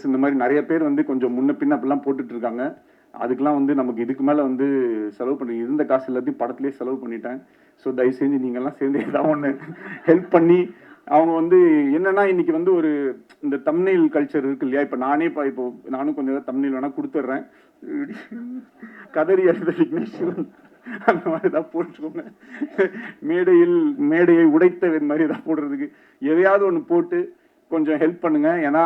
இந்த மாதிரி நிறைய பேர் வந்து கொஞ்சம் முன்ன பின்ன அப்படிலாம் போட்டுட்டு இருக்காங்க. அதுக்கெல்லாம் வந்து நமக்கு இதுக்கு மேலே வந்து செலவு பண்ணி இருந்த காசு எல்லாத்தையும் படத்துலேயே செலவு பண்ணிட்டேன். ஸோ தயவு செஞ்சு நீங்கள்லாம் சேர்ந்து ஏதாவது ஒன்று ஹெல்ப் பண்ணி அவங்க வந்து என்னன்னா இன்னைக்கு வந்து ஒரு இந்த தம்ப்நெயில் கல்ச்சர் இருக்கு இல்லையா? இப்போ நானும் கொஞ்சம் ஏதாவது தம்ப்நெயில் வேணா கொடுத்துட்றேன். கதறி அழுத விக்னேஸ்வரன் அந்த மாதிரி தான் போட்டுக்கோங்க. மேடையை உடைத்த மாதிரி தான் போடுறதுக்கு எதையாவது ஒன்று போட்டு கொஞ்சம் ஹெல்ப் பண்ணுங்க. ஏன்னா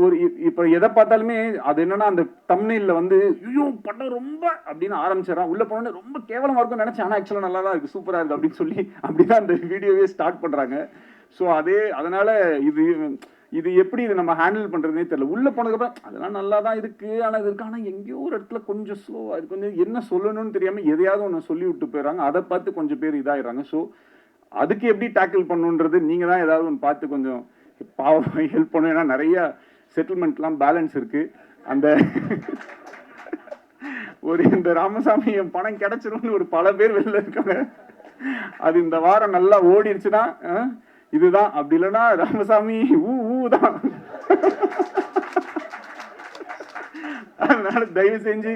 ஒரு இப்போ எதை பார்த்தாலுமே அது என்னன்னா அந்த தம்ப்நெயில்ல வந்து ஐயோ படம் ரொம்ப அப்படின்னு ஆரம்பிச்சிடறான். உள்ள போனோடனே ரொம்ப கேவலமா இருக்கும்னு நினைச்சேன். ஆனால் ஆக்சுவலாக நல்லா தான் இருக்கு, சூப்பராக இருக்கு அப்படின்னு சொல்லி அப்படிதான் அந்த வீடியோவே ஸ்டார்ட் பண்றாங்க. ஸோ அதனால இது எப்படி இது நம்ம ஹேண்டில் பண்றதுனே தெரியல. உள்ள போனதுக்கப்புறம் அதெல்லாம் நல்லா தான் இருக்கு, ஆனால் இது இருக்கு, ஆனால் எங்கேயோ ஒரு இடத்துல கொஞ்சம் ஸ்லோவா இருக்கு, கொஞ்சம் என்ன சொல்லணும்னு தெரியாம எதையாவது ஒன்று சொல்லி விட்டு போயிடறாங்க. அதை பார்த்து கொஞ்சம் பேர் இதாயிடுறாங்க. ஸோ அதுக்கு எப்படி டேக்கிள் பண்ணுன்றது நீங்க தான் ஏதாவது ஒன்று பார்த்து கொஞ்சம் பாவம் ஹெல்ப் பண்ணும். ஏன்னா நிறைய செட்டில்மெண்ட்லாம் பேலன்ஸ் இருக்கு. அந்த இந்த ராமசாமி என் பணம் கிடைச்சிரும்னு ஒரு பல பேர் வெளில இருக்காங்க. அது இந்த வாரம் நல்லா ஓடிடுச்சுன்னா இதுதான், அப்படி இல்லைன்னா ராமசாமி தான். அதனால தயவு செஞ்சு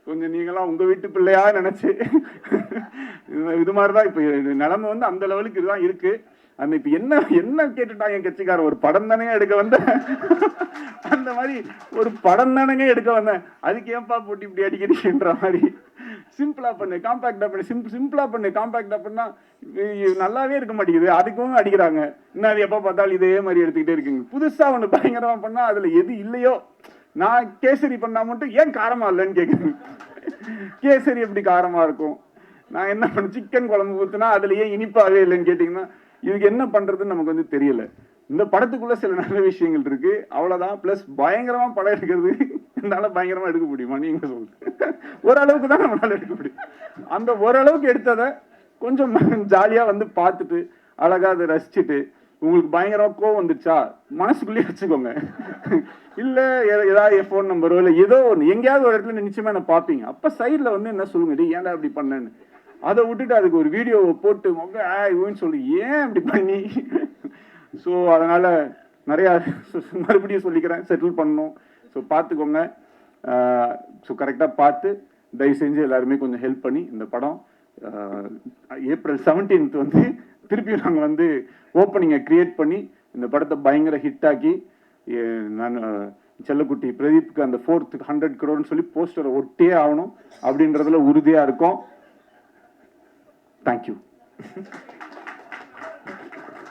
கொஞ்சம் நீங்களாம் உங்க வீட்டு பிள்ளையா நினைச்சு இது மாதிரிதான் இப்ப நிலைமை வந்து அந்த லெவலுக்கு இதுதான் இருக்கு. அந்த இப்ப என்ன கேட்டுட்டான் என் கட்சிக்காரன், ஒரு படம் தானே எடுக்க வந்த அந்த மாதிரி ஒரு படம் தானே எடுக்க வந்தேன், அதுக்கு ஏன்பா போட்டு இப்படி அடிக்கிறீங்கன்ற மாதிரி. சிம்பிளா பண்ணு, காம்பாக்டா பண்ணு, சிம்பிளா பண்ணு, காம்பாக்டா பண்ணா நல்லாவே இருக்க மாட்டேங்குது. அதுக்கும் அடிக்கிறாங்க. இன்னும் அது எப்ப பார்த்தாலும் இதே மாதிரி எடுத்துக்கிட்டே இருக்குங்க. புதுசா ஒண்ணு பயங்கரமா பண்ணா அதுல எது இல்லையோ, நான் கேசரி பண்ணா மட்டும் ஏன் காரமா இல்லைன்னு கேக்குறேன். கேசரி எப்படி காரமா இருக்கும்? நான் என்ன பண்ண சிக்கன் குழம்பு ஊத்துனா அதுல ஏன் இனிப்பாவே இல்லைன்னு கேட்டீங்கன்னா இதுக்கு என்ன பண்றதுன்னு நமக்கு வந்து தெரியல. இந்த படத்துக்குள்ள சில நல்ல விஷயங்கள் இருக்கு, அவ்வளவுதான். பிளஸ் பயங்கரமா படம் எடுக்கிறது என்னால பயங்கரமா எடுக்க முடியுமா நீங்க சொல்லுங்க. ஓரளவுக்கு தான் நம்மளால எடுக்க முடியும். அந்த ஓரளவுக்கு எடுத்ததை கொஞ்சம் ஜாலியா வந்து பார்த்துட்டு அழகா அதை ரசிச்சுட்டு, உங்களுக்கு பயங்கரமா கோவம் வந்துச்சா மனசுக்குள்ளேயே வச்சுக்கோங்க. இல்ல ஏதாவது ஃபோன் நம்பரோ இல்ல ஏதோ ஒன்று எங்கேயாவது ஒரு இடத்துல நிச்சயமா என்ன பார்ப்பீங்க. அப்ப சைட்ல வந்து என்ன சொல்லுங்க, ஏன்டா அப்படி பண்ணேன்னு. அதை விட்டுட்டு அதுக்கு ஒரு வீடியோவை போட்டு சொல்லி ஏன் அப்படி பண்ணி. ஸோ அதனால நிறைய மறுபடியும் சொல்லிக்கிறேன், செட்டில் பண்ணணும். ஸோ பார்த்துக்கோங்க. ஸோ கரெக்டாக பார்த்து தயவு செஞ்சு எல்லாருமே கொஞ்சம் ஹெல்ப் பண்ணி இந்த படம் ஏப்ரல் 17 வந்து திருப்பியும் நாங்கள் வந்து ஓப்பனிங்கை கிரியேட் பண்ணி இந்த படத்தை பயங்கர ஹிட் ஆக்கி, நான் செல்லக்குட்டி பிரதீப்க்கு அந்த 4th 100 crore சொல்லி போஸ்டரை ஒட்டே ஆகணும் அப்படின்றதுல உறுதியாக இருக்கும். தேங்க்யூ.